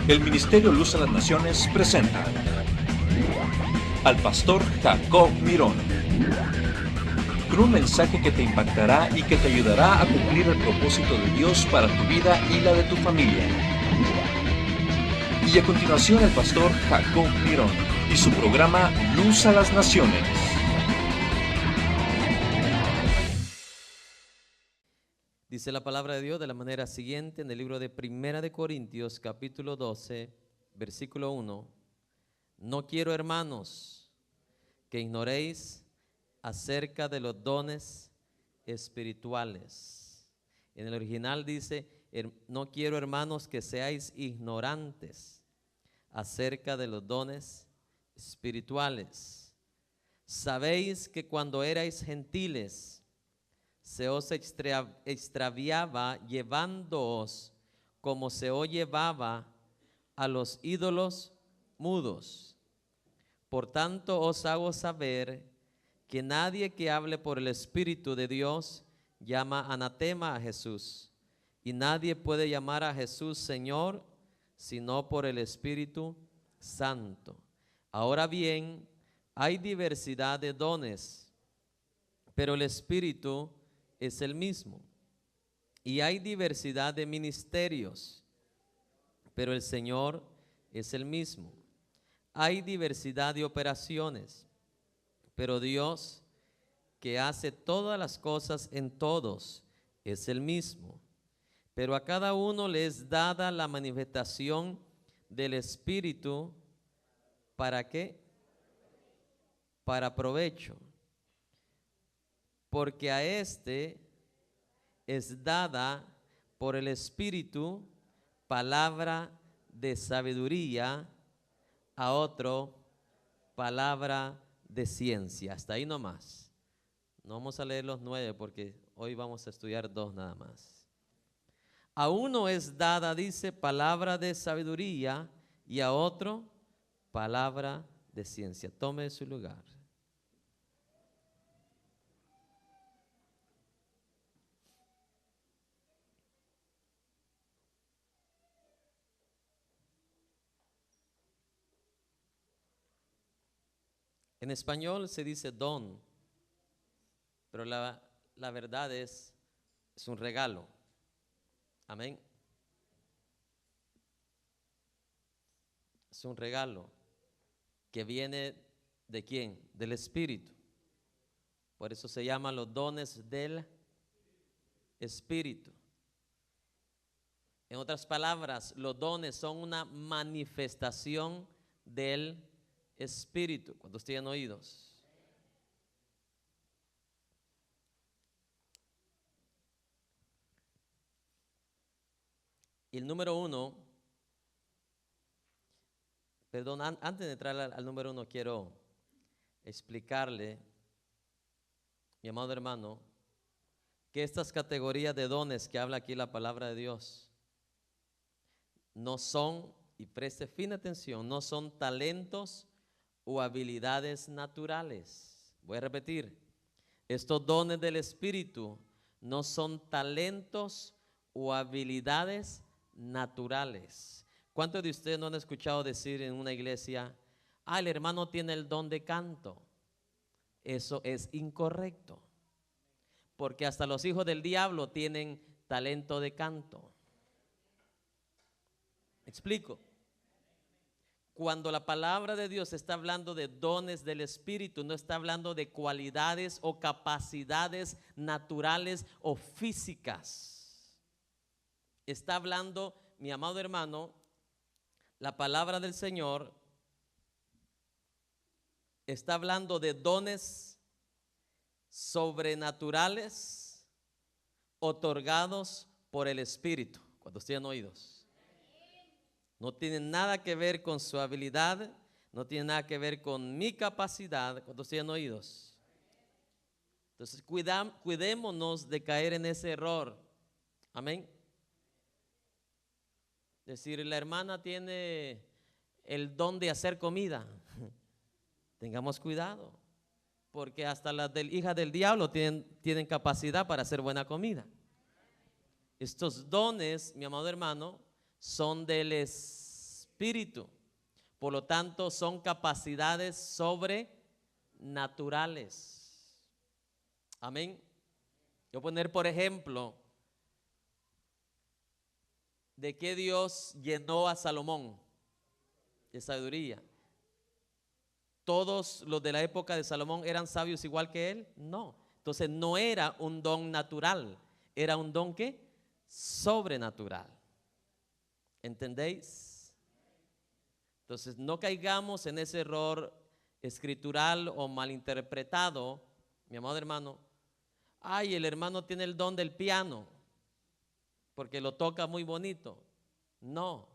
El Ministerio Luz a las Naciones presenta al pastor Jacob Mirón, con un mensaje que te impactará y que te ayudará a cumplir el propósito de Dios para tu vida y la de tu familia. Y a continuación el pastor Jacob Mirón y su programa Luz a las Naciones. Dice la palabra de Dios de la manera siguiente en el libro de Primera de Corintios, capítulo 12, versículo 1. No quiero, hermanos, que ignoréis acerca de los dones espirituales. En el original dice, no quiero, hermanos, que seáis ignorantes acerca de los dones espirituales. Sabéis que cuando erais gentiles, se os extraviaba llevándoos como se os llevaba a los ídolos mudos. Por tanto os hago saber que nadie que hable por el Espíritu de Dios llama anatema a Jesús, y nadie puede llamar a Jesús Señor sino por el Espíritu Santo. Ahora bien, hay diversidad de dones, pero el Espíritu es el mismo. Y hay diversidad de ministerios, pero el Señor es el mismo. Hay diversidad de operaciones, pero Dios, que hace todas las cosas en todos, es el mismo. Pero a cada uno le es dada la manifestación del Espíritu. ¿Para qué? Para provecho. Porque a este es dada por el Espíritu palabra de sabiduría, a otro palabra de ciencia. Hasta ahí nomás. No vamos a leer los 9 porque hoy vamos a estudiar 2 nada más. A uno es dada, dice, palabra de sabiduría, y a otro palabra de ciencia. Tome su lugar. En español se dice don, pero la verdad es un regalo. Amén. Es un regalo que viene ¿de quién? Del Espíritu. Por eso se llaman los dones del Espíritu. En otras palabras, los dones son una manifestación del Espíritu. ¿Cuántos tienen oídos? Y el número 1, perdón, antes de entrar al número 1 quiero explicarle, mi amado hermano, que estas categorías de dones que habla aquí la palabra de Dios no son, y preste fina atención, no son talentos o habilidades naturales. Voy a repetir, estos dones del Espíritu no son talentos o habilidades naturales. ¿Cuántos de ustedes no han escuchado decir en una iglesia, el hermano tiene el don de canto? Eso es incorrecto, porque hasta los hijos del diablo tienen talento de canto. ¿Explico? Cuando la palabra de Dios está hablando de dones del Espíritu, no está hablando de cualidades o capacidades naturales o físicas. Está hablando, mi amado hermano, la palabra del Señor está hablando de dones sobrenaturales otorgados por el Espíritu. Cuando tienen oídos. No tiene nada que ver con su habilidad, no tiene nada que ver con mi capacidad. Cuando tienen oídos. Entonces cuidémonos de caer en ese error. Amén. Decir, la hermana tiene el don de hacer comida. Tengamos cuidado, porque hasta las hijas del diablo tienen capacidad para hacer buena comida. Estos dones, mi amado hermano, son del Espíritu. espíritu. Por lo tanto, son capacidades sobrenaturales. Amén. Yo voy a poner, por ejemplo, de qué Dios llenó a Salomón de sabiduría. ¿Todos los de la época de Salomón eran sabios igual que él? No. Entonces no era un don natural, era un don ¿qué? Sobrenatural. ¿Entendéis? Entonces no caigamos en ese error escritural o malinterpretado, mi amado hermano. Ay, el hermano tiene el don del piano porque lo toca muy bonito. No.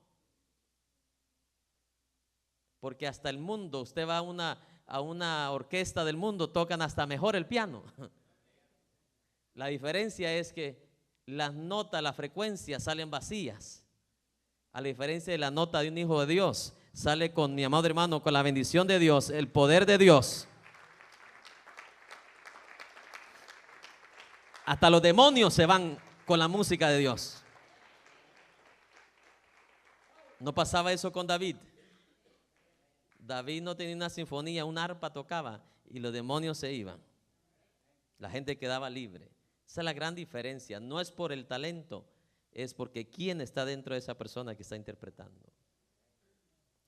Porque hasta el mundo, usted va a una orquesta del mundo, tocan hasta mejor el piano. La diferencia es que las notas, las frecuencias salen vacías. A la diferencia de la nota de un hijo de Dios, sale con, mi amado hermano, con la bendición de Dios, el poder de Dios. Hasta los demonios se van con la música de Dios. ¿No pasaba eso con David? David no tenía una sinfonía, un arpa tocaba y los demonios se iban. La gente quedaba libre. Esa es la gran diferencia. No es por el talento, es porque quién está dentro de esa persona que está interpretando.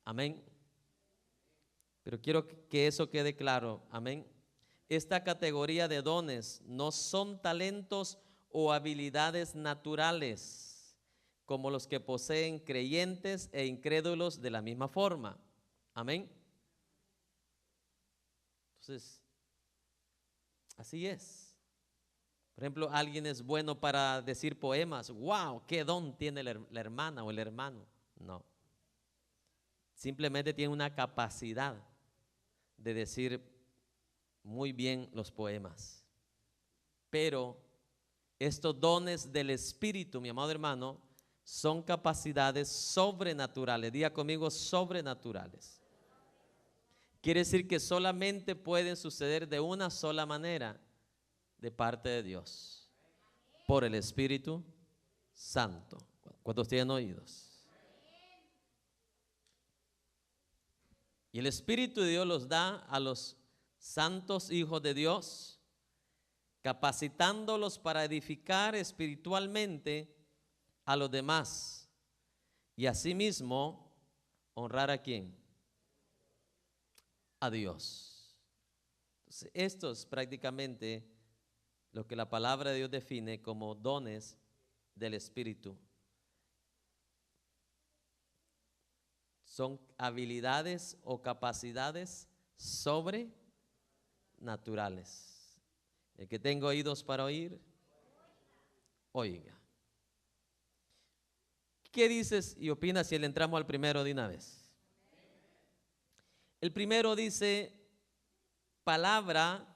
Amén. Pero quiero que eso quede claro. Amén. Esta categoría de dones no son talentos o habilidades naturales como los que poseen creyentes e incrédulos de la misma forma. Amén. Entonces, así es. Por ejemplo, alguien es bueno para decir poemas. ¡Wow! ¿Qué don tiene la hermana o el hermano? No. Simplemente tiene una capacidad de decir muy bien los poemas. Pero estos dones del Espíritu, mi amado hermano, son capacidades sobrenaturales. Diga conmigo, sobrenaturales. Quiere decir que solamente pueden suceder de una sola manera de parte de Dios, por el Espíritu Santo. ¿Cuántos tienen oídos? Y el Espíritu de Dios los da a los santos hijos de Dios, capacitándolos para edificar espiritualmente a los demás y asimismo honrar a ¿quién? A Dios. Entonces, esto es prácticamente lo que la palabra de Dios define como dones del Espíritu. Son habilidades o capacidades sobrenaturales. El que tenga oídos para oír, oiga. ¿Qué dices y opinas si le entramos al primero de una vez? El primero dice palabra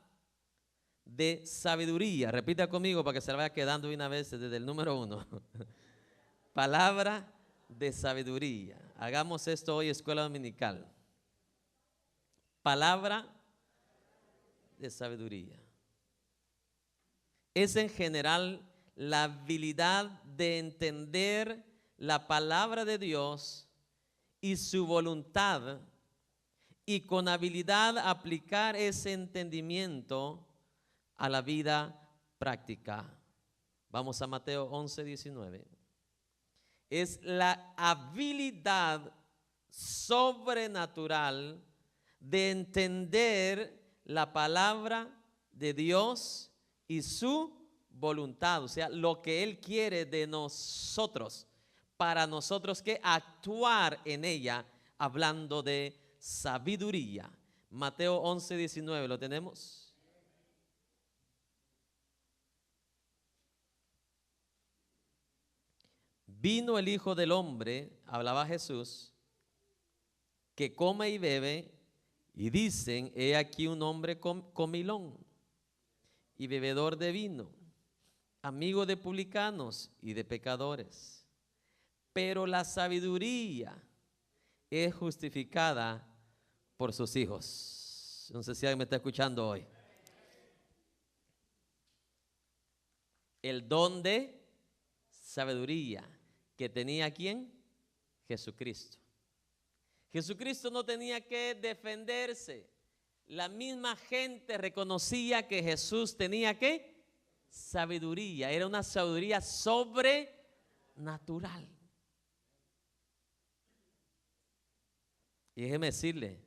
de sabiduría. Repita conmigo para que se la vaya quedando de una vez desde el número 1. Palabra de sabiduría. Hagamos esto hoy, escuela dominical. Palabra de sabiduría. Es en general la habilidad de entender la palabra de Dios y su voluntad, y con habilidad aplicar ese entendimiento a la vida práctica. Vamos a Mateo 11:19. Es la habilidad sobrenatural de entender la palabra de Dios y su voluntad, o sea, lo que Él quiere de nosotros, para nosotros que actuar en ella, hablando de sabiduría. Mateo 11:19, ¿lo tenemos? Vino el Hijo del Hombre, hablaba Jesús, que come y bebe, y dicen, he aquí un hombre comilón y bebedor de vino, amigo de publicanos y de pecadores. Pero la sabiduría es justificada por sus hijos. No sé si alguien me está escuchando hoy. El don de sabiduría que tenía ¿quién? Jesucristo. Jesucristo no tenía que defenderse. La misma gente reconocía que Jesús tenía ¿qué? Sabiduría. Era una sabiduría sobrenatural. Y déjeme decirle,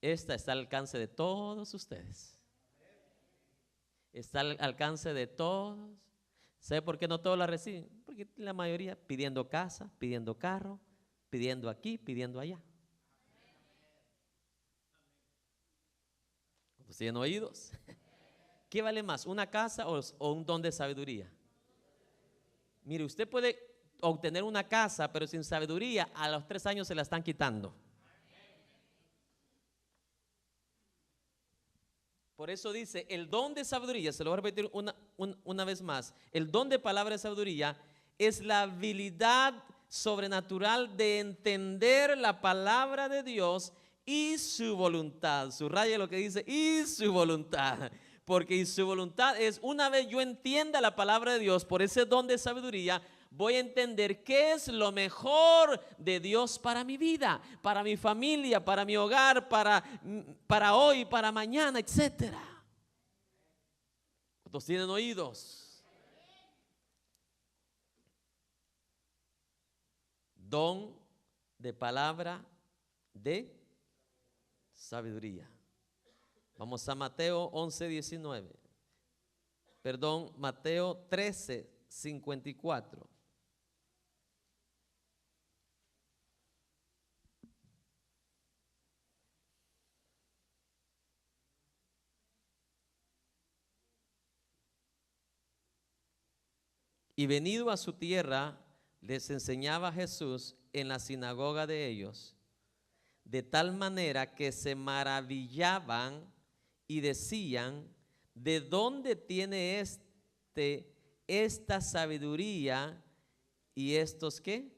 esta está al alcance de todos ustedes. Está al alcance de todos. ¿Sabe por qué no todos la reciben? Porque la mayoría pidiendo casa, pidiendo carro, pidiendo aquí, pidiendo allá. ¿Cuántos tienen oídos? ¿Qué vale más, una casa o un don de sabiduría? Mire, usted puede obtener una casa, pero sin sabiduría, a los 3 años se la están quitando. Por eso dice, el don de sabiduría, se lo voy a repetir una vez más, el don de palabra de sabiduría es la habilidad sobrenatural de entender la palabra de Dios y su voluntad. Subraya lo que dice, y su voluntad. Porque y su voluntad es, una vez yo entienda la palabra de Dios por ese don de sabiduría, voy a entender qué es lo mejor de Dios para mi vida, para mi familia, para mi hogar, para hoy, para mañana, etc. ¿Cuántos tienen oídos? Don de palabra de sabiduría. Vamos a Mateo 11:19. Perdón, Mateo 13:54. Y venido a su tierra, les enseñaba Jesús en la sinagoga de ellos, de tal manera que se maravillaban y decían, ¿de dónde tiene esta sabiduría y estos qué?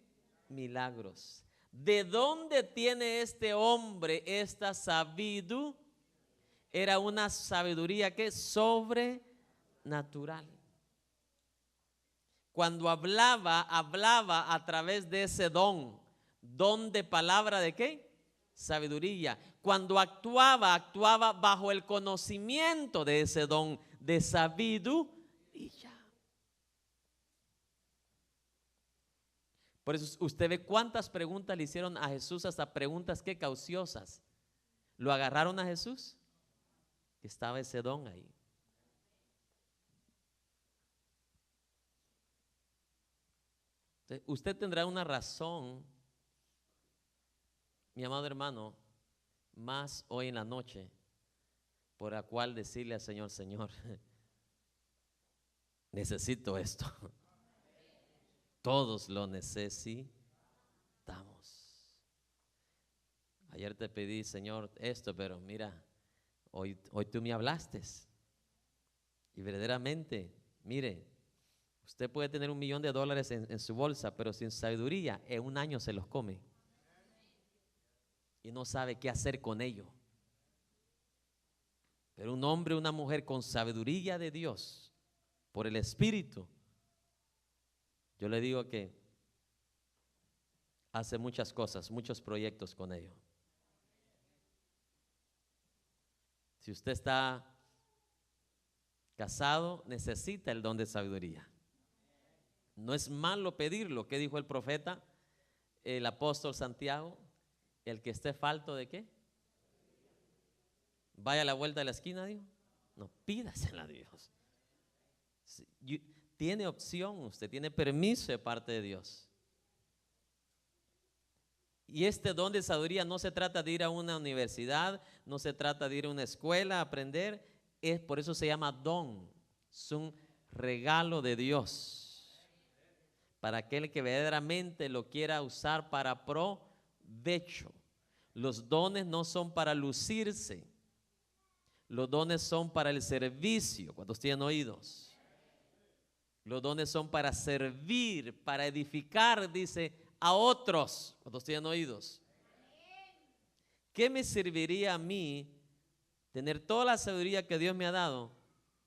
Milagros. ¿De dónde tiene este hombre esta sabiduría? Era una sabiduría que sobrenatural. Cuando hablaba a través de ese don de palabra de qué? Sabiduría. Cuando actuaba bajo el conocimiento de ese don de sabiduría. Por eso usted ve cuántas preguntas le hicieron a Jesús, hasta preguntas que cauciosas. ¿Lo agarraron a Jesús? Estaba ese don ahí. Usted tendrá una razón, mi amado hermano, más hoy en la noche, por la cual decirle al Señor, Señor, necesito esto. Todos lo necesitamos. Ayer te pedí, Señor, esto, pero mira, hoy tú me hablaste. Y verdaderamente, mire, usted puede tener $1 millón en su bolsa, pero sin sabiduría, en un año se los come. Y no sabe qué hacer con ello. Pero un hombre o una mujer con sabiduría de Dios, por el Espíritu, yo le digo que hace muchas cosas, muchos proyectos con ello. Si usted está casado, necesita el don de sabiduría. No es malo pedirlo. ¿Qué dijo el profeta, el apóstol Santiago? El que esté falto de ¿qué? Vaya a la vuelta de la esquina, dijo. No, pídasela a Dios. Tiene opción, usted tiene permiso de parte de Dios. Y este don de sabiduría no se trata de ir a una universidad, no se trata de ir a una escuela a aprender, por eso se llama don. Es un regalo de Dios para aquel que verdaderamente lo quiera usar para provecho. Los dones no son para lucirse, los dones son para el servicio. ¿Cuántos tienen oídos? Los dones son para servir, para edificar, dice, a otros. ¿Cuántos tienen oídos? ¿Qué me serviría a mí tener toda la sabiduría que Dios me ha dado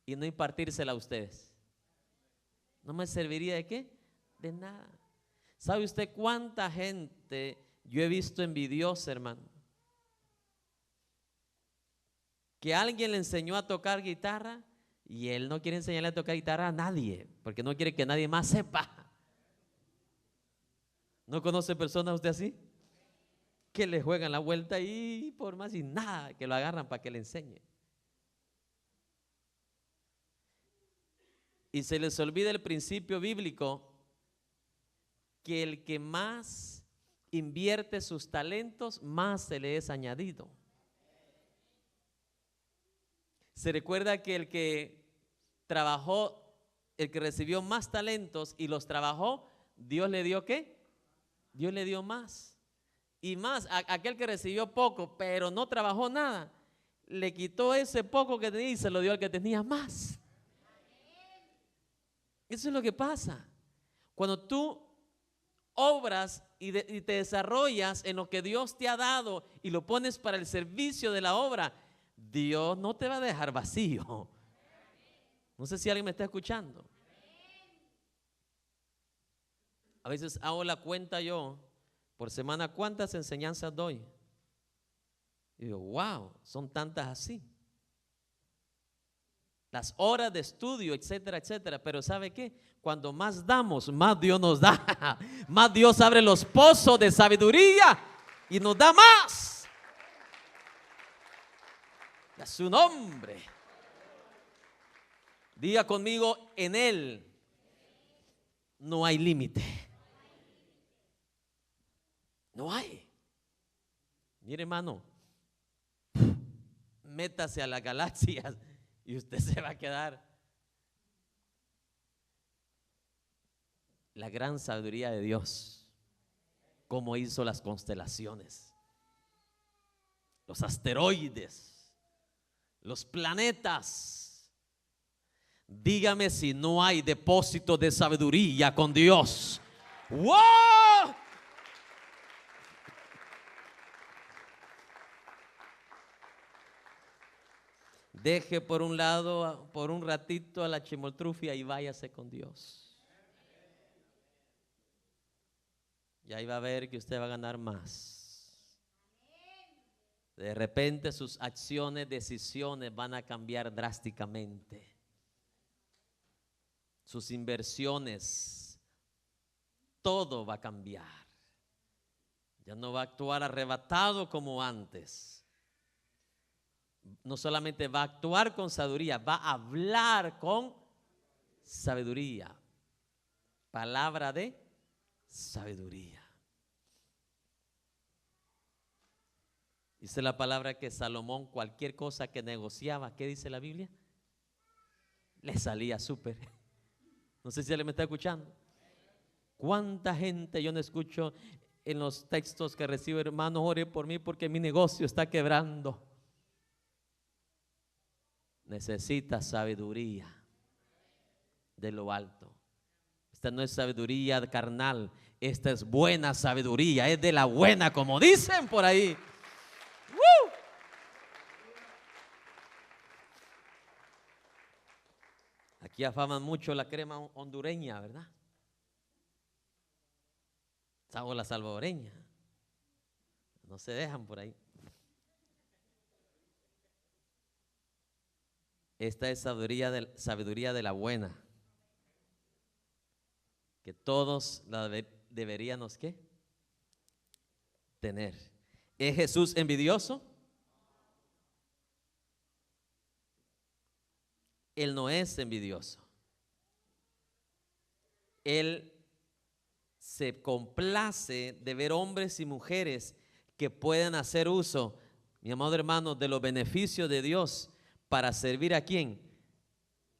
y no impartírsela a ustedes? ¿No me serviría de qué? De nada. ¿Sabe usted cuánta gente Yo he visto envidiosos, hermano, que alguien le enseñó a tocar guitarra y él no quiere enseñarle a tocar guitarra a nadie, porque no quiere que nadie más sepa. ¿No conoce personas usted así? Que le juegan la vuelta y por más y nada, que lo agarran para que le enseñe. Y se les olvida el principio bíblico que el que más invierte sus talentos, más se le es añadido. Se recuerda que el que trabajó, el que recibió más talentos y los trabajó, Dios le dio ¿qué? Dios le dio más. Y más, aquel que recibió poco, pero no trabajó nada, le quitó ese poco que tenía y se lo dio al que tenía más. Eso es lo que pasa. Cuando tú obras y te desarrollas en lo que Dios te ha dado y lo pones para el servicio de la obra, Dios no te va a dejar vacío. No sé si alguien me está escuchando. A veces hago la cuenta yo por semana cuántas enseñanzas doy. Y digo, wow, son tantas así. Las horas de estudio, etcétera, etcétera. Pero ¿sabe qué? Cuando más damos, más Dios nos da. Más Dios abre los pozos de sabiduría y nos da más. A su nombre. Diga conmigo, en Él no hay límite. No hay. Mire, hermano, métase a las galaxias y usted se va a quedar. La gran sabiduría de Dios, cómo hizo las constelaciones, los asteroides, los planetas. Dígame si no hay depósito de sabiduría con Dios. ¡Wow! Deje por un lado, por un ratito a la chimoltrufia y váyase con Dios. Y ahí va a ver que usted va a ganar más. De repente sus acciones, decisiones van a cambiar drásticamente. Sus inversiones, todo va a cambiar. Ya no va a actuar arrebatado como antes. No solamente va a actuar con sabiduría, va a hablar con sabiduría. Palabra de sabiduría. Dice la palabra que Salomón, cualquier cosa que negociaba, ¿qué dice la Biblia? Le salía súper. No sé si alguien me está escuchando. ¿Cuánta gente yo no escucho en los textos que recibo? Hermano, ore por mí porque mi negocio está quebrando. Necesita sabiduría de lo alto. Esta no es sabiduría carnal, esta es buena sabiduría, es de la buena, como dicen por ahí. Aquí afaman mucho la crema hondureña, ¿verdad? O la salvadoreña. No se dejan por ahí. Esta es sabiduría de la buena, que todos la deberíamos ¿qué? Tener. ¿Es Jesús envidioso? Él no es envidioso. Él se complace de ver hombres y mujeres que puedan hacer uso, mi amado hermano, de los beneficios de Dios para servir ¿a quién?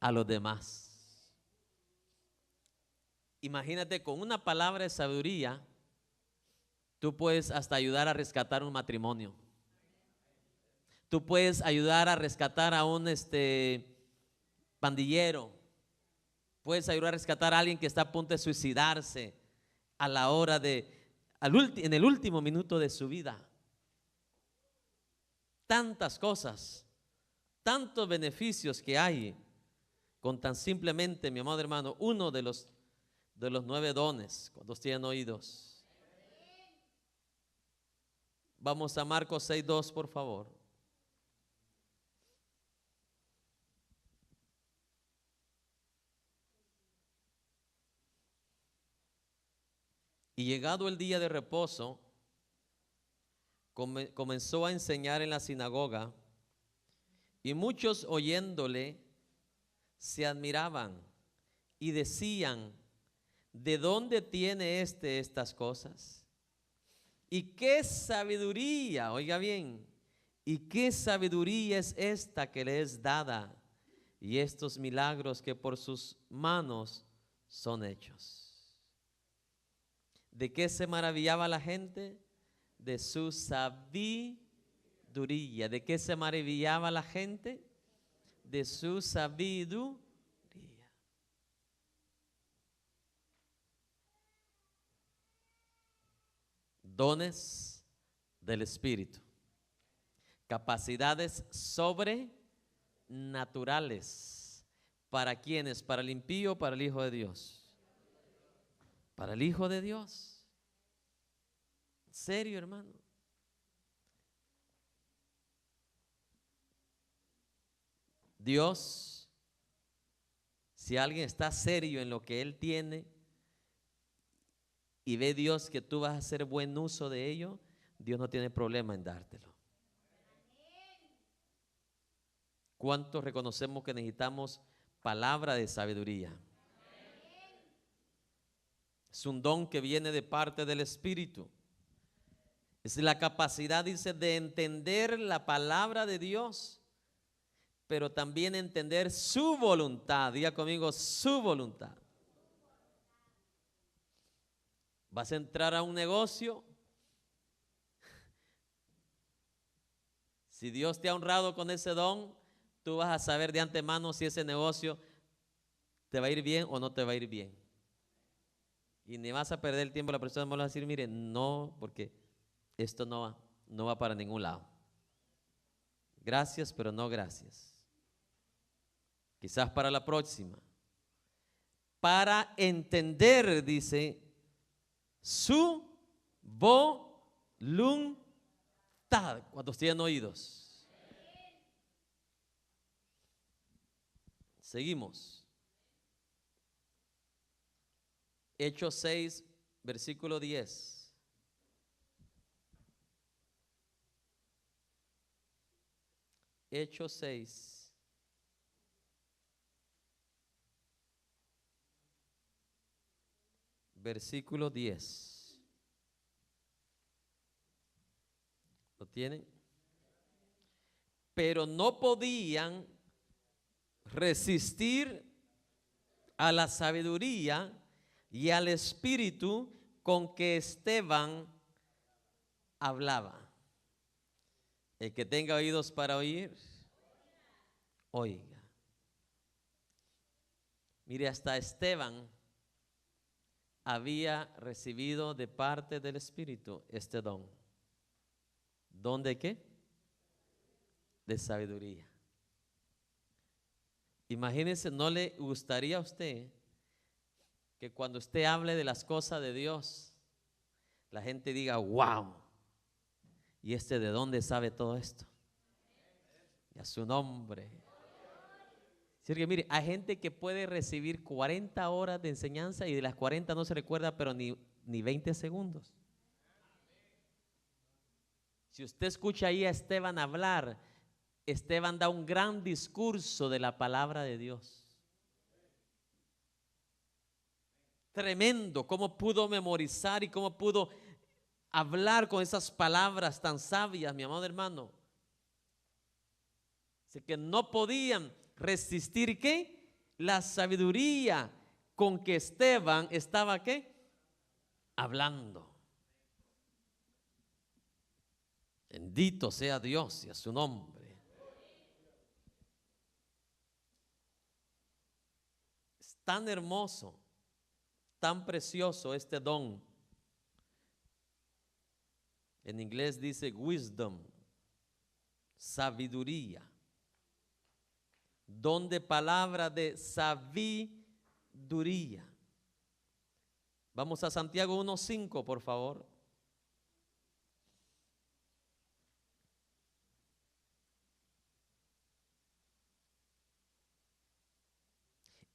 A los demás. Imagínate, con una palabra de sabiduría, tú puedes hasta ayudar a rescatar un matrimonio. Tú puedes ayudar a rescatar a un pandillero. Puedes ayudar a rescatar a alguien que está a punto de suicidarse a la hora en el último minuto de su vida. Tantas cosas, tantos beneficios que hay con tan simplemente, mi amado hermano, uno de los 9 dones. ¿Cuántos tienen oídos? Vamos a Marcos 6:2, por favor. Y llegado el día de reposo, comenzó a enseñar en la sinagoga, y muchos oyéndole se admiraban y decían: ¿de dónde tiene estas cosas? ¿Y qué sabiduría, oiga bien, y qué sabiduría es esta que le es dada, y estos milagros que por sus manos son hechos? ¿De qué se maravillaba la gente? De su sabiduría. ¿De qué se maravillaba la gente? De su sabiduría. Dones del Espíritu. Capacidades sobrenaturales. ¿Para quiénes? ¿Para el impío o para el Hijo de Dios? Para el Hijo de Dios. ¿En serio, hermano? Dios, si alguien está serio en lo que Él tiene y ve Dios que tú vas a hacer buen uso de ello, Dios no tiene problema en dártelo. ¿Cuántos reconocemos que necesitamos palabra de sabiduría? Es un don que viene de parte del Espíritu. Es la capacidad, dice, de entender la palabra de Dios, pero también entender su voluntad. Diga conmigo, su voluntad. Vas a entrar a un negocio. Si Dios te ha honrado con ese don, tú vas a saber de antemano si ese negocio te va a ir bien o no te va a ir bien. Y ni vas a perder el tiempo. La persona va a decir: mire, no, porque esto no va para ningún lado. Gracias, pero no gracias. Quizás para la próxima. Para entender, dice, su voluntad. ¿Cuántos tienen oídos? Seguimos. Hechos 6, versículo 10. Hechos 6. Versículo 10. ¿Lo tienen? Pero no podían resistir a la sabiduría y al espíritu con que Esteban hablaba. El que tenga oídos para oír, oiga. Mire, hasta Esteban había recibido de parte del Espíritu este don. ¿Don de qué? De sabiduría. Imagínense, ¿no le gustaría a usted que cuando usted hable de las cosas de Dios, la gente diga: wow, ¿y este de dónde sabe todo esto? Y a su nombre. Así que mire, hay gente que puede recibir 40 horas de enseñanza y de las 40 no se recuerda, pero ni 20 segundos. Si usted escucha ahí a Esteban hablar, Esteban da un gran discurso de la palabra de Dios. Tremendo, cómo pudo memorizar y cómo pudo hablar con esas palabras tan sabias, mi amado hermano. Así que no podían resistir, ¿qué? La sabiduría con que Esteban estaba, ¿qué? Hablando. Bendito sea Dios y a su nombre. Es tan hermoso, tan precioso este don. En inglés dice wisdom, sabiduría. Don de palabra de sabiduría. Vamos a Santiago 1:5, por favor.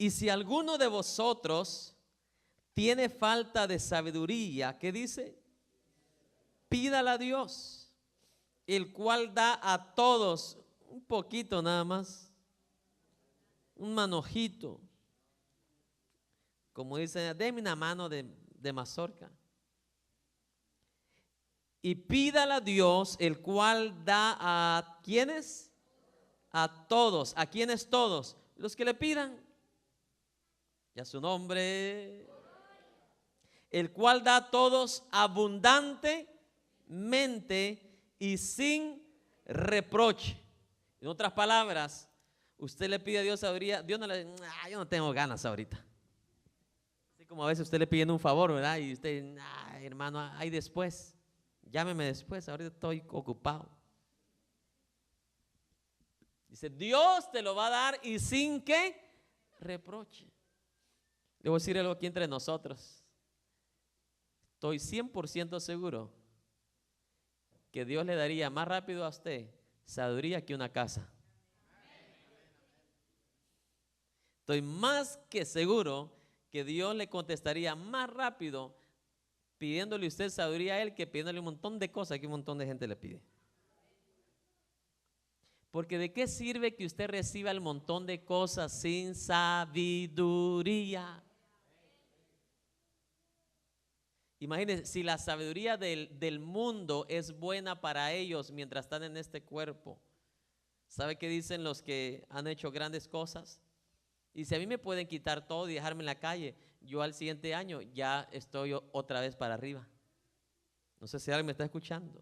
Y si alguno de vosotros tiene falta de sabiduría, ¿qué dice? Pídala a Dios, el cual da a todos un poquito nada más, un manojito. Como dice, déme una mano de mazorca. Y pídala a Dios, el cual da a ¿quiénes? A todos. ¿A quiénes todos? Los que le pidan. Y a su nombre. El cual da a todos abundantemente y sin reproche. En otras palabras, usted le pide a Dios sabiduría, Dios no le dice, yo no tengo ganas ahorita. Así como a veces usted le pide un favor, ¿verdad? Y usted, hermano, ahí después, llámeme después, ahorita estoy ocupado. Dice, Dios te lo va a dar y sin que reproche. Le voy a decir algo aquí entre nosotros. Estoy 100% seguro que Dios le daría más rápido a usted sabiduría que una casa. Estoy más que seguro que Dios le contestaría más rápido pidiéndole usted sabiduría a Él que pidiéndole un montón de cosas que un montón de gente le pide. Porque ¿de qué sirve que usted reciba el montón de cosas sin sabiduría? Imagínense, si la sabiduría del mundo es buena para ellos mientras están en este cuerpo, ¿sabe qué dicen los que han hecho grandes cosas? Y si a mí me pueden quitar todo y dejarme en la calle, yo al siguiente año ya estoy otra vez para arriba. No sé si alguien me está escuchando.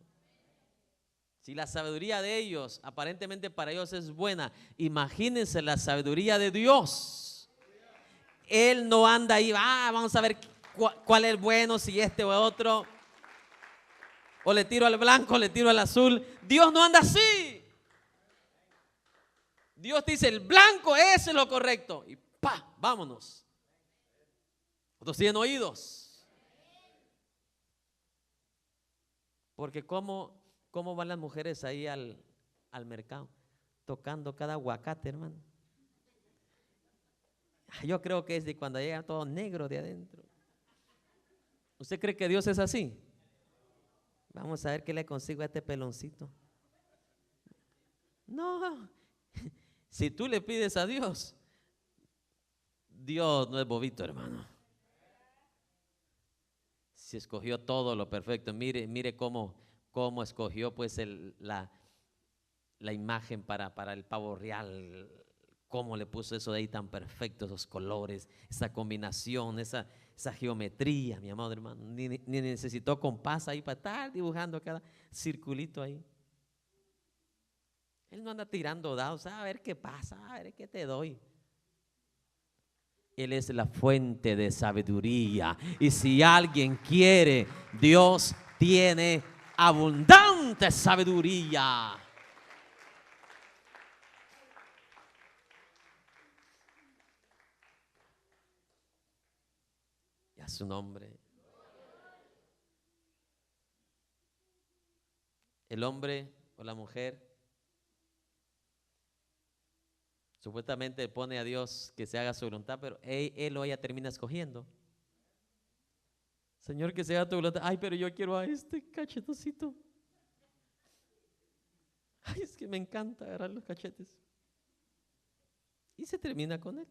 Si la sabiduría de ellos, aparentemente para ellos es buena, imagínense la sabiduría de Dios. Él no anda ahí, vamos a ver cuál es bueno, si este o otro. O le tiro al blanco, o le tiro al azul. Dios no anda así. Dios dice, el blanco, ese es lo correcto. Y vámonos. ¿Otros tienen oídos? Porque ¿cómo van las mujeres ahí al mercado? Tocando cada aguacate, hermano. Yo creo que es de cuando llega todo negro de adentro. ¿Usted cree que Dios es así? Vamos a ver qué le consigo a este peloncito. No. Si tú le pides a Dios, Dios no es bobito, hermano. Si escogió todo lo perfecto, mire cómo escogió pues la imagen para el pavo real, cómo le puso eso de ahí tan perfecto, esos colores, esa combinación, esa geometría, mi amado hermano. Ni necesitó compás ahí para estar dibujando cada circulito ahí. Él no anda tirando dados, a ver qué pasa, a ver qué te doy. Él es la fuente de sabiduría. Y si alguien quiere, Dios tiene abundante sabiduría. Y a su nombre. El hombre o la mujer supuestamente pone a Dios que se haga su voluntad, pero él o ella termina escogiendo. Señor, que se haga tu voluntad. Ay, pero yo quiero a este cachetosito. Ay, es que me encanta agarrar los cachetes. Y se termina con él.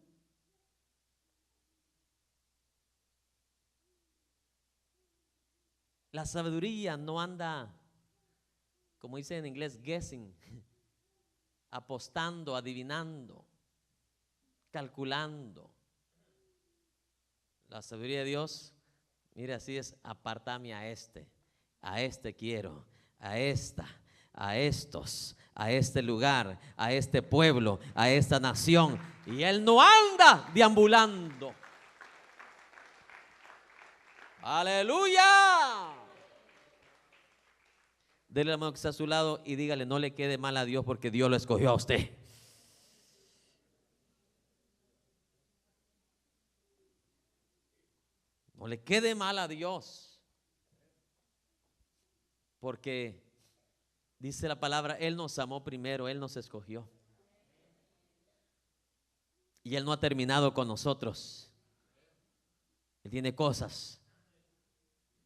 La sabiduría no anda, como dice en inglés, guessing, apostando, adivinando, calculando. La sabiduría de Dios, mire, así es: apartame a este quiero, a esta, a estos, a este lugar, a este pueblo, a esta nación. Y Él no anda deambulando. ¡Aleluya! Dele la mano que está a su lado y dígale: no le quede mal a Dios, porque Dios lo escogió a usted. No le quede mal a Dios, porque dice la palabra, Él nos amó primero, Él nos escogió. Y Él no ha terminado con nosotros. Él tiene cosas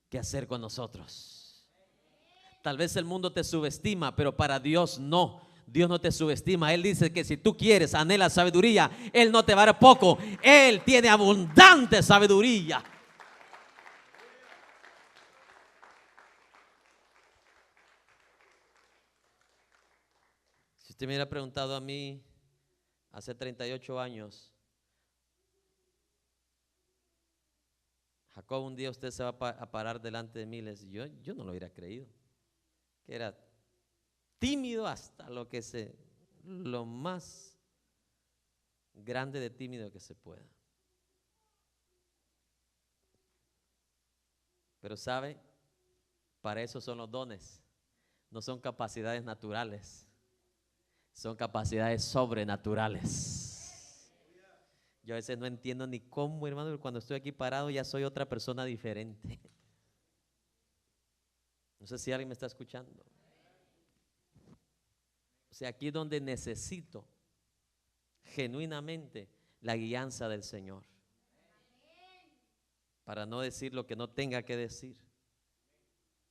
que hacer con nosotros. Tal vez el mundo te subestima, pero para Dios no. Dios no te subestima. Él dice que si tú quieres, anhelas sabiduría, Él no te va a dar poco. Él tiene abundante sabiduría. Si usted me hubiera preguntado a mí hace 38 años, Jacob, un día usted se va a parar delante de miles, yo no lo hubiera creído. Que era tímido hasta lo más grande de tímido que se pueda. Pero sabe, para eso son los dones. No son capacidades naturales, son capacidades sobrenaturales. Yo a veces no entiendo ni cómo, hermano, pero cuando estoy aquí parado ya soy otra persona diferente. No sé si alguien me está escuchando. O sea, aquí es donde necesito genuinamente la guianza del Señor, para no decir lo que no tenga que decir,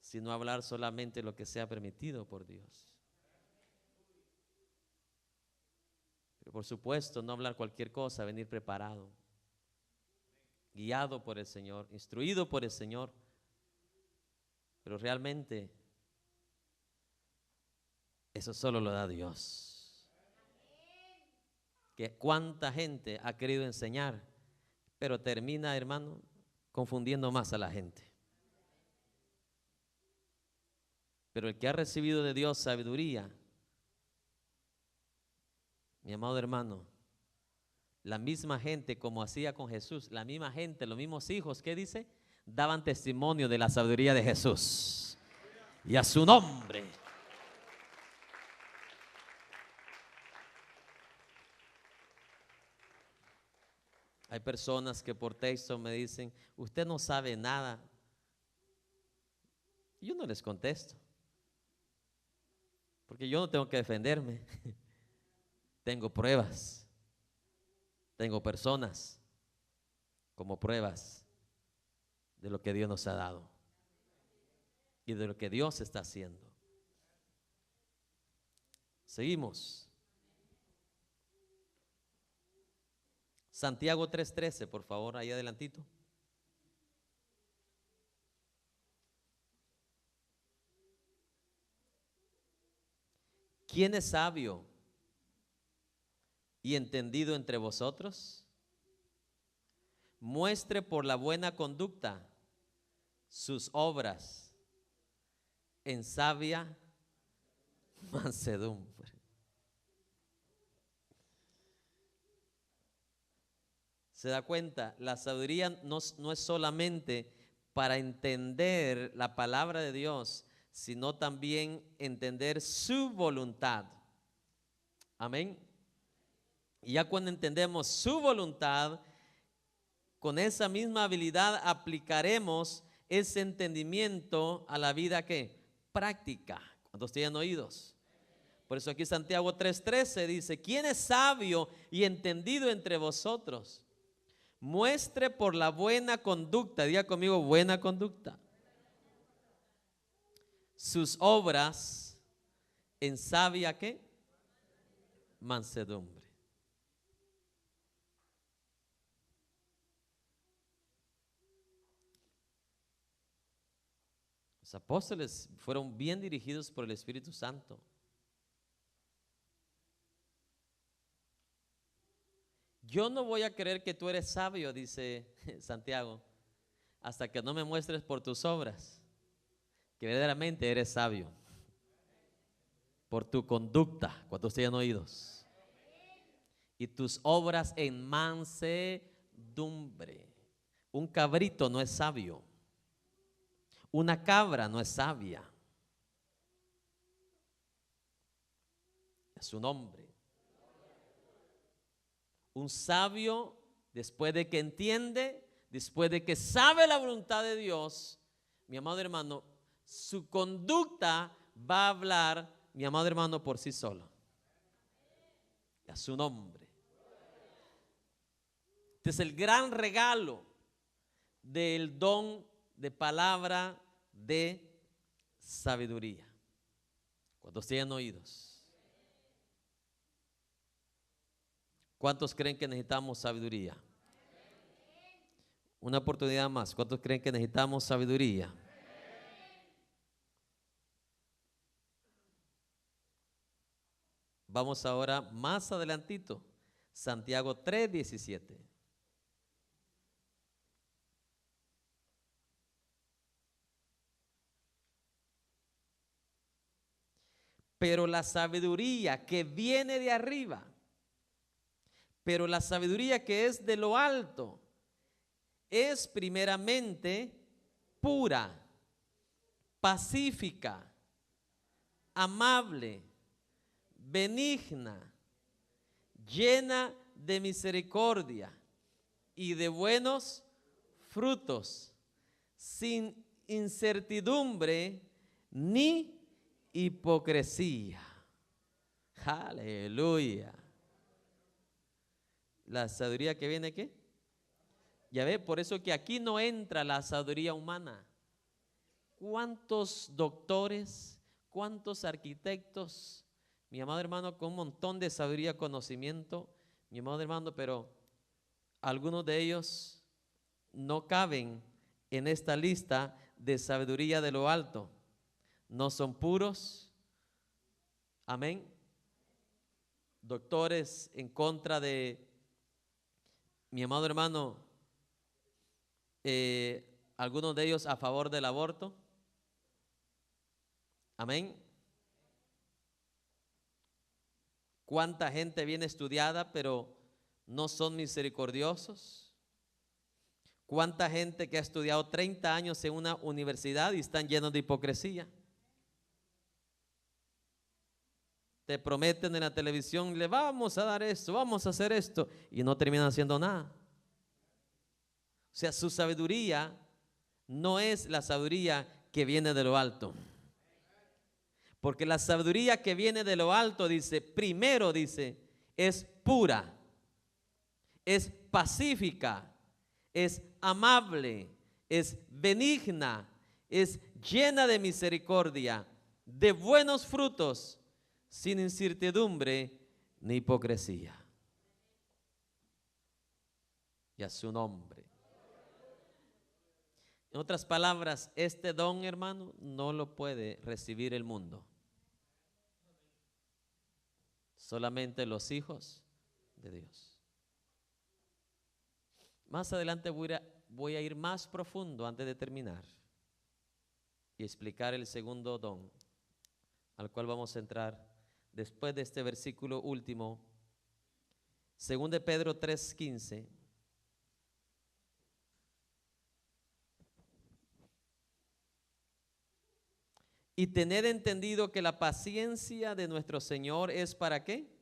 sino hablar solamente lo que sea permitido por Dios. Pero por supuesto, no hablar cualquier cosa, venir preparado, guiado por el Señor, instruido por el Señor. Pero realmente eso solo lo da Dios. Que cuánta gente ha querido enseñar, pero termina, hermano, confundiendo más a la gente. Pero el que ha recibido de Dios sabiduría, mi amado hermano, la misma gente como hacía con Jesús, la misma gente, los mismos hijos, ¿qué dice? Daban testimonio de la sabiduría de Jesús. Y a su nombre. Hay personas que por texto me dicen, usted no sabe nada. Y yo no les contesto, porque yo no tengo que defenderme. Tengo pruebas, tengo personas como pruebas de lo que Dios nos ha dado y de lo que Dios está haciendo. Seguimos. Santiago 3:13, por favor, ahí adelantito. ¿Quién es sabio y entendido entre vosotros? Muestre por la buena conducta sus obras en sabia mansedumbre. ¿Se da cuenta? La sabiduría no es solamente para entender la palabra de Dios, sino también entender su voluntad. Amén. Y ya cuando entendemos su voluntad, con esa misma habilidad aplicaremos ese entendimiento a la vida que práctica. ¿Cuántos tienen oídos? Por eso aquí Santiago 3:13 dice, ¿quién es sabio y entendido entre vosotros? Muestre por la buena conducta, diga conmigo, buena conducta, sus obras en sabia ¿qué? Mansedumbre. Los apóstoles fueron bien dirigidos por el Espíritu Santo. Yo no voy a creer que tú eres sabio, dice Santiago, hasta que no me muestres por tus obras que verdaderamente eres sabio. Por tu conducta, cuando ustedes han oídos. Y tus obras en mansedumbre. Un cabrito no es sabio. Una cabra no es sabia. Es su nombre. Un sabio, después de que entiende, después de que sabe la voluntad de Dios, mi amado hermano, su conducta va a hablar, mi amado hermano, por sí solo. A su nombre. Este es el gran regalo del don de palabra de sabiduría. ¿Cuántos tienen oídos? ¿Cuántos creen que necesitamos sabiduría? Una oportunidad más. ¿Cuántos creen que necesitamos sabiduría? Vamos ahora más adelantito. Santiago 3:17. Pero la sabiduría que viene de arriba, pero la sabiduría que es de lo alto, es primeramente pura, pacífica, amable, benigna, llena de misericordia y de buenos frutos, sin incertidumbre ni hipocresía. Aleluya. La sabiduría que viene, ¿qué? Ya ve, por eso que aquí no entra la sabiduría humana. ¿Cuántos doctores, cuántos arquitectos, mi amado hermano, con un montón de sabiduría, conocimiento, mi amado hermano, pero algunos de ellos no caben en esta lista de sabiduría de lo alto? No son puros, amén. Doctores en contra de, mi amado hermano, algunos de ellos a favor del aborto, amén. ¿Cuánta gente bien estudiada pero no son misericordiosos? ¿Cuánta gente que ha estudiado 30 años en una universidad y están llenos de hipocresía? Te prometen en la televisión, le vamos a dar esto, vamos a hacer esto, y no terminan haciendo nada. O sea, su sabiduría no es la sabiduría que viene de lo alto. Porque la sabiduría que viene de lo alto, dice, primero dice, es pura, es pacífica, es amable, es benigna, es llena de misericordia, de buenos frutos, sin incertidumbre ni hipocresía. Y a su nombre. En otras palabras, este don, hermano, no lo puede recibir el mundo. Solamente los hijos de Dios. Más adelante voy a ir más profundo antes de terminar y explicar el segundo don al cual vamos a entrar después de este versículo último, 2 de Pedro 3:15. Y tener entendido que la paciencia de nuestro Señor es ¿para qué?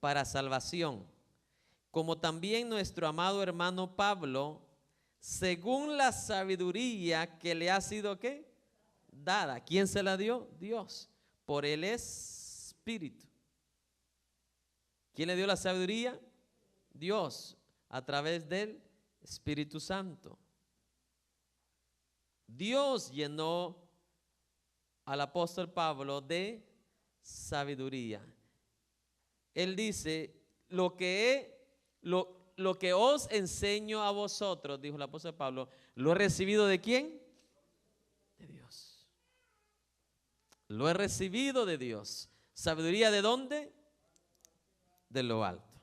Para salvación. Como también nuestro amado hermano Pablo, según la sabiduría que le ha sido ¿qué? Dada. ¿Quién se la dio? Dios. Por el Espíritu. ¿Quién le dio la sabiduría? Dios, a través del Espíritu Santo. Dios llenó al apóstol Pablo de sabiduría. Él dice, lo que os enseño a vosotros, dijo el apóstol Pablo, ¿lo he recibido de quién? De Dios. Lo he recibido de Dios. ¿Sabiduría de dónde? De lo alto.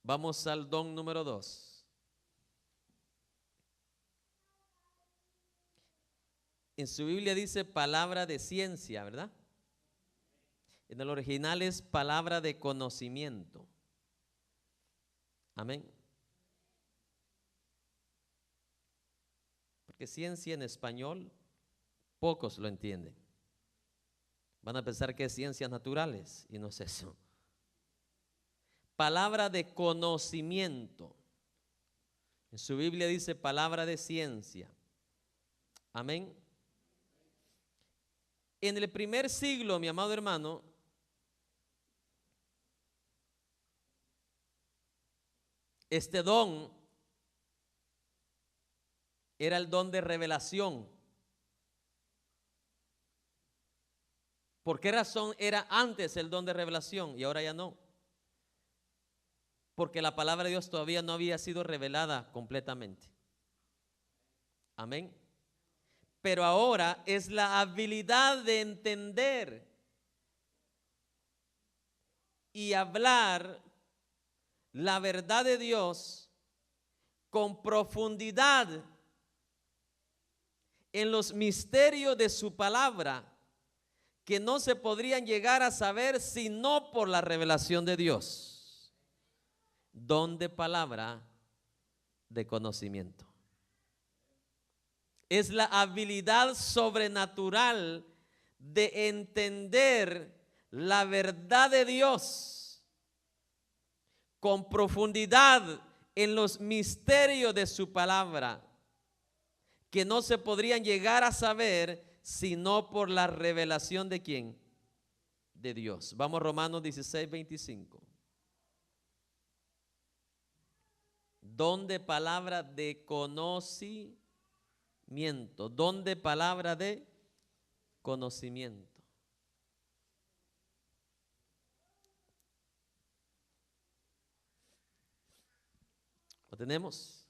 Vamos al don número 2. En su Biblia dice palabra de ciencia, ¿verdad? En el original es palabra de conocimiento. Amén. Porque ciencia en español, pocos lo entienden. Van a pensar que es ciencias naturales y no es eso. Palabra de conocimiento. En su Biblia dice palabra de ciencia. Amén. En el primer siglo, mi amado hermano, Este don era el don de revelación. ¿Por qué razón era antes el don de revelación y ahora ya no? Porque la palabra de Dios todavía no había sido revelada completamente. Amén. Pero ahora es la habilidad de entender y hablar la verdad de Dios con profundidad en los misterios de su palabra, que no se podrían llegar a saber sino por la revelación de Dios. Don de palabra de conocimiento. Es la habilidad sobrenatural de entender la verdad de Dios con profundidad en los misterios de su palabra, que no se podrían llegar a saber sino por la revelación de ¿quién? De Dios. Vamos, Romanos 16:25. Don de palabra de conocimiento. Don de palabra de conocimiento. ¿Lo tenemos?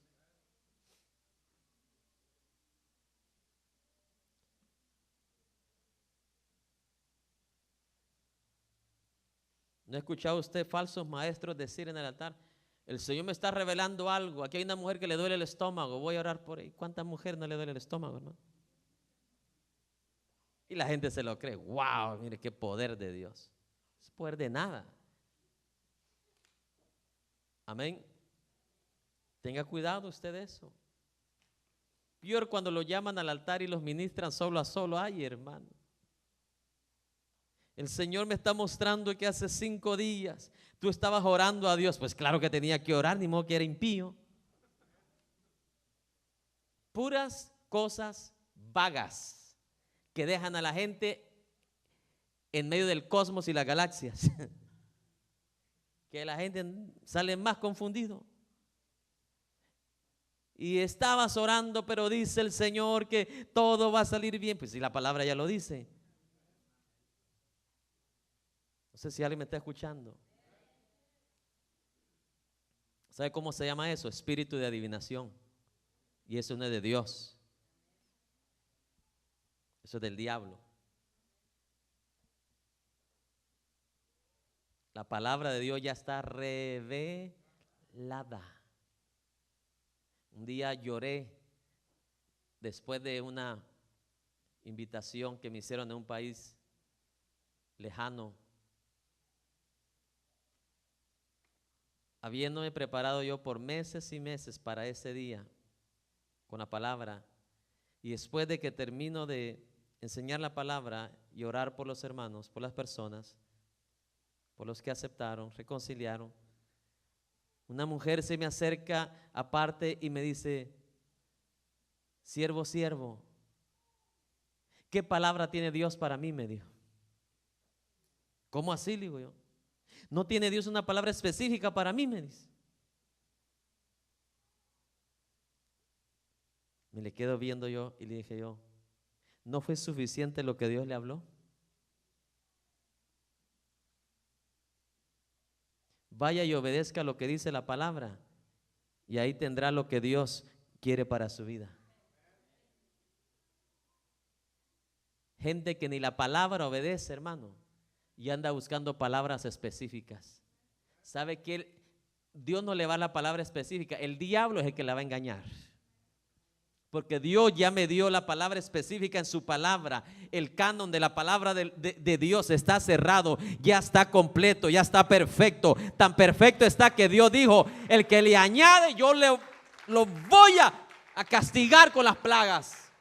¿No ha escuchado usted falsos maestros decir en el altar: el Señor me está revelando algo? Aquí hay una mujer que le duele el estómago, voy a orar por ella. ¿Cuántas mujeres no le duele el estómago, hermano? Y la gente se lo cree. Wow, mire qué poder de Dios. Es poder de nada. Amén. Tenga cuidado usted de eso. Peor cuando lo llaman al altar y los ministran solo a solo. Ay, hermano. El Señor me está mostrando que hace 5 días tú estabas orando a Dios. Pues claro que tenía que orar, ni modo que era impío. Puras cosas vagas que dejan a la gente en medio del cosmos y las galaxias. Que la gente sale más confundido. Y estabas orando, pero dice el Señor que todo va a salir bien. Pues si la palabra ya lo dice. No sé si alguien me está escuchando. ¿Sabe cómo se llama eso? Espíritu de adivinación. Y eso no es de Dios. Eso es del diablo. La palabra de Dios ya está revelada. Un día lloré después de una invitación que me hicieron de un país lejano. Habiéndome preparado yo por meses y meses para ese día con la palabra, y después de que termino de enseñar la palabra y orar por los hermanos, por las personas, por los que aceptaron, reconciliaron, una mujer se me acerca aparte y me dice: siervo, siervo, ¿qué palabra tiene Dios para mí? Me dijo. ¿Cómo así? Le digo yo. ¿No tiene Dios una palabra específica para mí? Me dice. Me le quedo viendo yo y le dije yo: ¿no fue suficiente lo que Dios le habló? Vaya y obedezca lo que dice la palabra, y ahí tendrá lo que Dios quiere para su vida. Gente que ni la palabra obedece, hermano, y anda buscando palabras específicas. ¿Sabe que Dios no le va a la palabra específica? El diablo es el que la va a engañar. Porque Dios ya me dio la palabra específica en su palabra. El canon de la palabra de Dios está cerrado, ya está completo, ya está perfecto. Tan perfecto está que Dios dijo: el que le añade, yo lo voy a castigar con las plagas.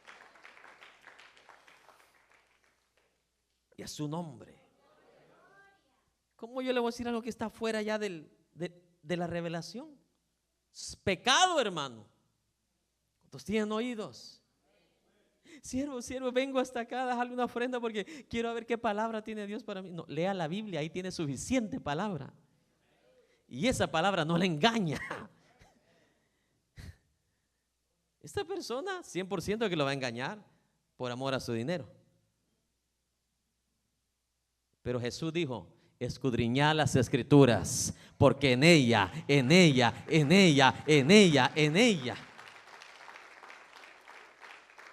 Y a su nombre. ¿Cómo yo le voy a decir algo que está fuera ya de la revelación? Es pecado, hermano. ¿Cuántos tienen oídos? Siervo, siervo, vengo hasta acá a dejarle una ofrenda porque quiero ver qué palabra tiene Dios para mí. No, lea la Biblia, ahí tiene suficiente palabra. Y esa palabra no le engaña. esta persona 100% que lo va a engañar por amor a su dinero. Pero Jesús dijo, escudriñad las escrituras, porque en ella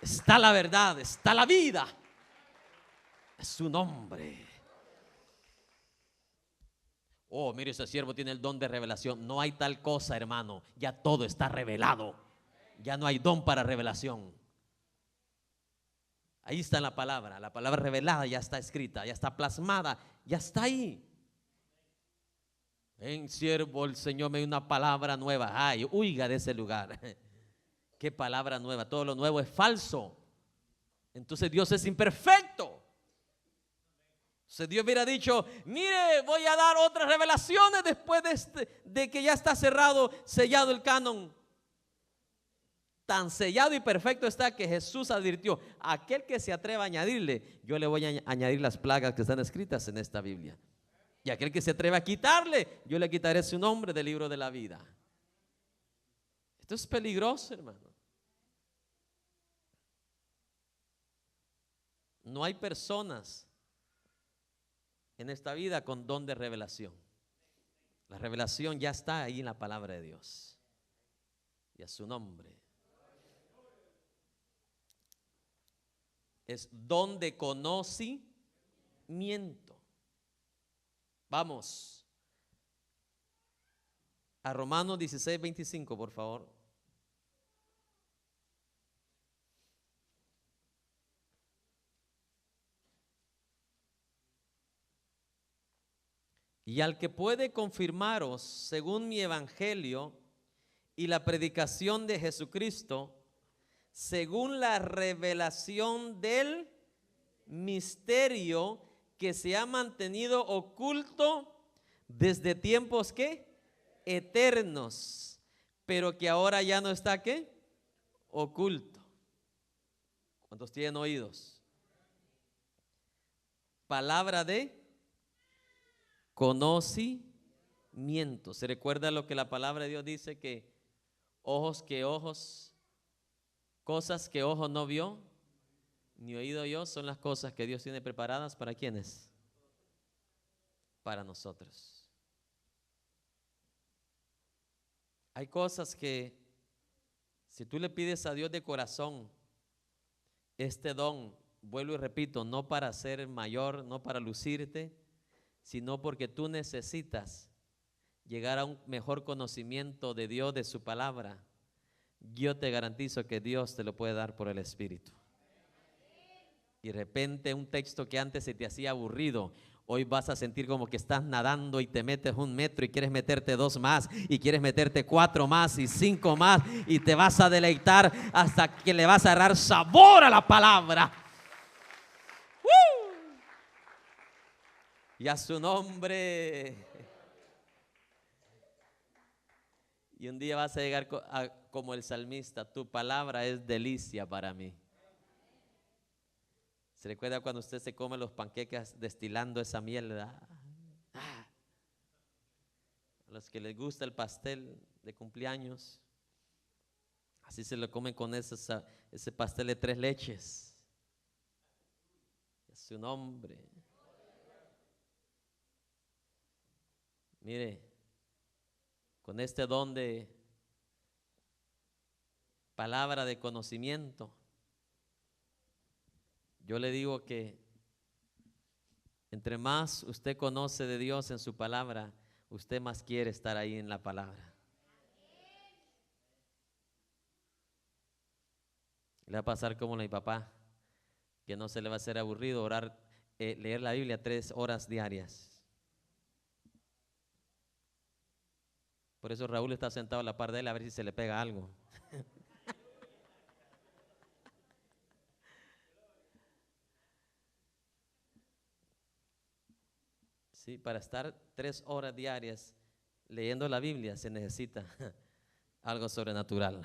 está la verdad, está la vida. Es su nombre. Oh, mire, ese siervo tiene el don de revelación. No hay tal cosa, hermano. Ya todo está revelado. Ya no hay don para revelación. Ahí está la palabra revelada ya está escrita, ya está plasmada, ya está ahí. En siervo, el Señor me dio una palabra nueva. Ay, huiga de ese lugar. ¿Qué palabra nueva? Todo lo nuevo es falso. Entonces Dios es imperfecto. Entonces Dios hubiera dicho, mire, voy a dar otras revelaciones después de que ya está cerrado, sellado el canon. Tan sellado y perfecto está que Jesús advirtió, aquel que se atreva a añadirle, yo le voy a añadir las plagas que están escritas en esta Biblia. Y aquel que se atreva a quitarle, yo le quitaré su nombre del libro de la vida. Esto es peligroso, hermano. No hay personas en esta vida con don de revelación. La revelación ya está ahí en la palabra de Dios. Y a su nombre. Es don de conocimiento. Vamos a Romanos 16:25, por favor. Y al que puede confirmaros según mi evangelio y la predicación de Jesucristo, según la revelación del misterio que se ha mantenido oculto desde tiempos ¿qué? Eternos, pero que ahora ya no está ¿qué? Oculto. ¿Cuántos tienen oídos? Palabra de conocimiento. ¿Se recuerda lo que la palabra de Dios dice? Que ojos, cosas que ojo no vio, ni oído yo, son las cosas que Dios tiene preparadas ¿para quiénes? Para nosotros. Hay cosas que si tú le pides a Dios de corazón este don, vuelvo y repito, no para ser mayor, no para lucirte, sino porque tú necesitas llegar a un mejor conocimiento de Dios, de su palabra, yo te garantizo que Dios te lo puede dar por el Espíritu. Y de repente un texto que antes se te hacía aburrido, hoy vas a sentir como que estás nadando y te metes 1 metro y quieres meterte 2 más y quieres meterte 4 más y 5 más y te vas a deleitar hasta que le vas a dar sabor a la palabra. Y a su nombre. Y un día vas a llegar como el salmista, tu palabra es delicia para mí. ¿Se recuerda cuando usted se come los panqueques destilando esa miel? ¿Verdad? A los que les gusta el pastel de cumpleaños, así se lo comen con ese pastel de 3 leches. Es su nombre. Mire, con este don de palabra de conocimiento, yo le digo que entre más usted conoce de Dios en su palabra, usted más quiere estar ahí en la palabra. Le va a pasar como a mi papá, que no se le va a hacer aburrido orar, leer la Biblia 3 horas diarias. Por eso Raúl está sentado a la par de él a ver si se le pega algo. Sí, para estar 3 horas diarias leyendo la Biblia se necesita algo sobrenatural.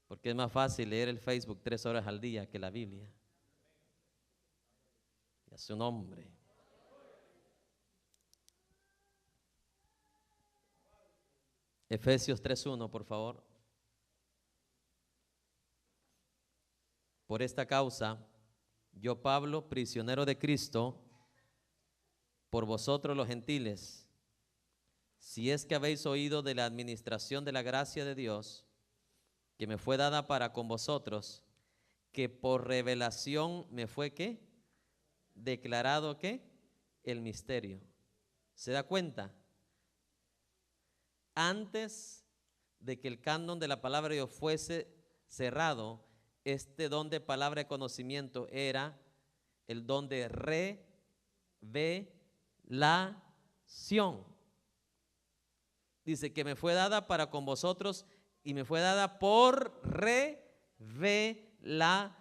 Porque es más fácil leer el Facebook 3 horas al día que la Biblia. Y a su nombre. Efesios 3:1, por favor. Por esta causa, yo Pablo, prisionero de Cristo, por vosotros los gentiles, si es que habéis oído de la administración de la gracia de Dios, que me fue dada para con vosotros, que por revelación me fue, ¿qué? Declarado, ¿qué? El misterio. ¿Se da cuenta? Antes de que el canon de la palabra de Dios fuese cerrado, este don de palabra de conocimiento era el don de revelación. Dice que me fue dada para con vosotros y me fue dada por revelación.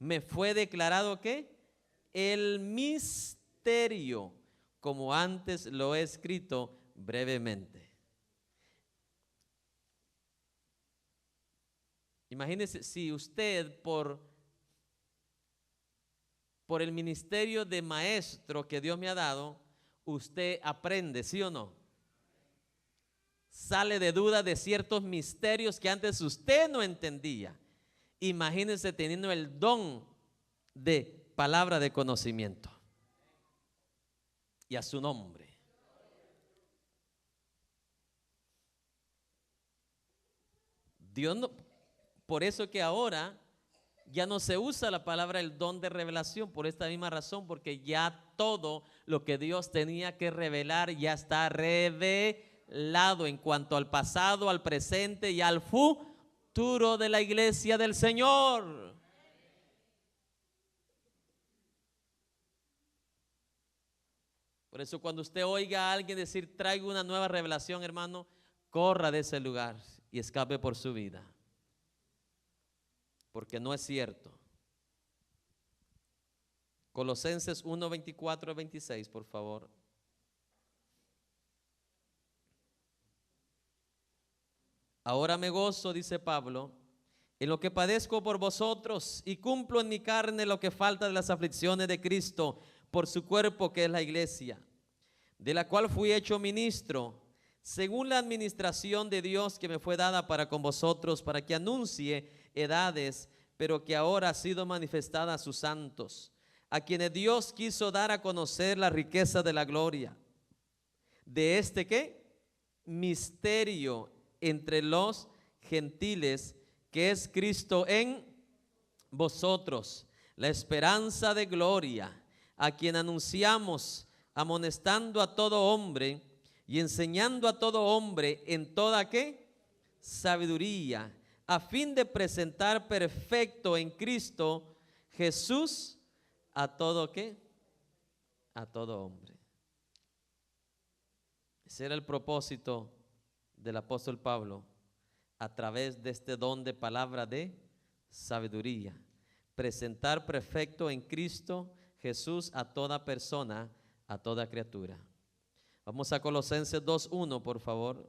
Me fue declarado, ¿qué? El misterio, como antes lo he escrito brevemente. Imagínese si usted por el ministerio de maestro que Dios me ha dado, usted aprende, ¿sí o no? Sale de duda de ciertos misterios que antes usted no entendía. Imagínese teniendo el don de palabra de conocimiento. Y a su nombre. Dios no, por eso que ahora ya no se usa la palabra el don de revelación, por esta misma razón, porque ya todo lo que Dios tenía que revelar ya está revelado en cuanto al pasado, al presente y al futuro de la iglesia del Señor. Por eso cuando usted oiga a alguien decir traigo una nueva revelación, hermano, corra de ese lugar y escape por su vida, porque no es cierto. Colosenses 1, 24 a 26, por favor. Ahora me gozo, dice Pablo, en lo que padezco por vosotros y cumplo en mi carne lo que falta de las aflicciones de Cristo por su cuerpo, que es la iglesia, de la cual fui hecho ministro, según la administración de Dios que me fue dada para con vosotros, para que anuncie edades, pero que ahora ha sido manifestada a sus santos, a quienes Dios quiso dar a conocer la riqueza de la gloria de este ¿qué? Misterio entre los gentiles, que es Cristo en vosotros, la esperanza de gloria, a quien anunciamos, amonestando a todo hombre y enseñando a todo hombre en toda ¿qué? Sabiduría, a fin de presentar perfecto en Cristo Jesús a todo ¿qué? A todo hombre. Ese era el propósito del apóstol Pablo a través de este don de palabra de sabiduría. Presentar perfecto en Cristo Jesús a toda persona, a toda criatura. Vamos a Colosenses 2:1, por favor.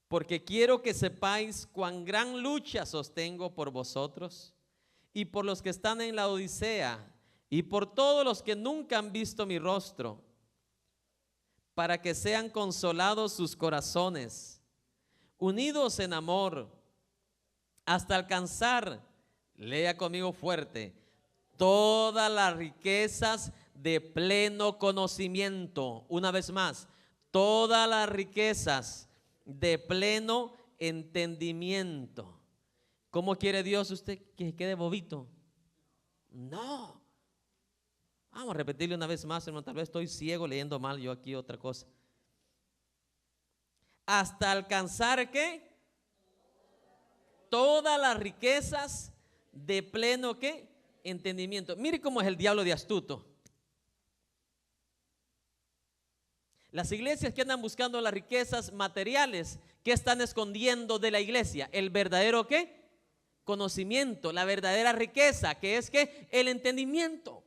Porque quiero que sepáis cuán gran lucha sostengo por vosotros y por los que están en la Odisea y por todos los que nunca han visto mi rostro, para que sean consolados sus corazones, unidos en amor, hasta alcanzar, lea conmigo fuerte, todas las riquezas de pleno conocimiento. Una vez más, todas las riquezas de pleno entendimiento. ¿Cómo quiere Dios usted que quede bobito? No. Vamos a repetirle una vez más, hermano. Tal vez estoy ciego leyendo mal yo aquí otra cosa. Hasta alcanzar ¿qué? Todas las riquezas de pleno ¿qué? Entendimiento. Mire cómo es el diablo de astuto. Las iglesias que andan buscando las riquezas materiales, ¿qué están escondiendo de la iglesia? El verdadero ¿qué? Conocimiento, la verdadera riqueza, que es ¿qué? El entendimiento.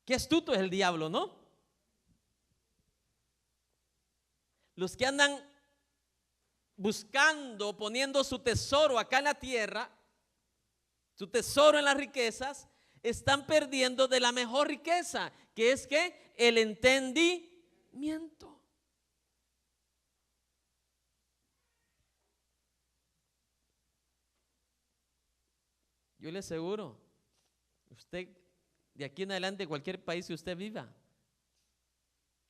Qué astuto es el diablo, ¿no? Los que andan buscando, poniendo su tesoro acá en la tierra, su tesoro en las riquezas, están perdiendo de la mejor riqueza, que es que el entendimiento. Yo le aseguro, usted de aquí en adelante, cualquier país que usted viva,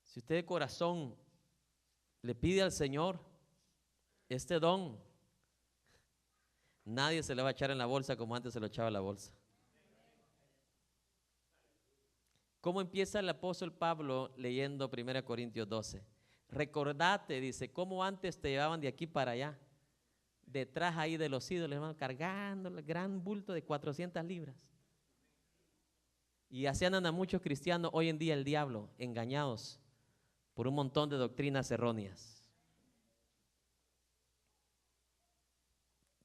si usted de corazón le pide al Señor este don, nadie se le va a echar en la bolsa como antes se lo echaba en la bolsa. ¿Cómo empieza el apóstol Pablo leyendo 1 Corintios 12? Recordate, dice, cómo antes te llevaban de aquí para allá, detrás ahí de los ídolos, hermano, cargando el gran bulto de 400 libras. Y así andan a muchos cristianos hoy en día, el diablo, engañados por un montón de doctrinas erróneas.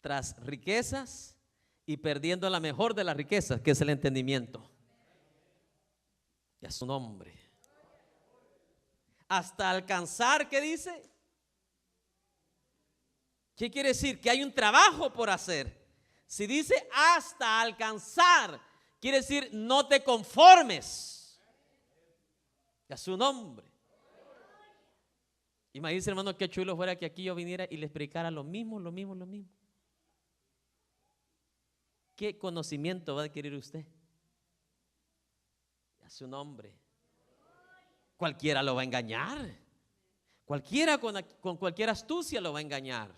Tras riquezas y perdiendo la mejor de las riquezas, que es el entendimiento. Y a su nombre. Hasta alcanzar, ¿qué dice? ¿Qué quiere decir? Que hay un trabajo por hacer. Si dice hasta alcanzar, quiere decir no te conformes. Y a su nombre. Imagínense, hermano, qué chulo fuera que aquí yo viniera y les predicara lo mismo. ¿Qué conocimiento va a adquirir usted? A su nombre. Cualquiera lo va a engañar. Cualquiera con cualquier astucia lo va a engañar.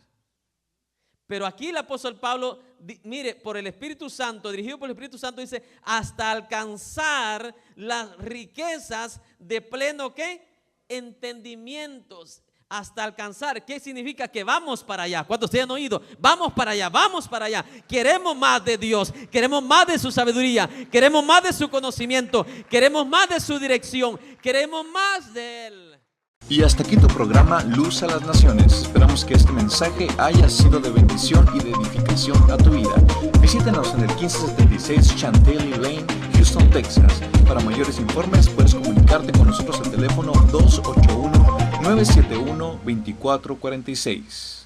Pero aquí el apóstol Pablo, mire, por el Espíritu Santo, dirigido por el Espíritu Santo, dice, hasta alcanzar las riquezas de pleno, ¿qué? Entendimientos. Hasta alcanzar, ¿qué significa? Que vamos para allá. ¿Cuántos te han oído? Vamos para allá, vamos para allá. Queremos más de Dios, queremos más de su sabiduría, queremos más de su conocimiento, queremos más de su dirección, queremos más de Él. Y hasta aquí tu programa Luz a las Naciones. Esperamos que este mensaje haya sido de bendición y de edificación a tu vida. Visítanos en el 1576 Chantilly Lane, Houston, Texas. Para mayores informes puedes comunicarte con nosotros al teléfono 281-971-2446.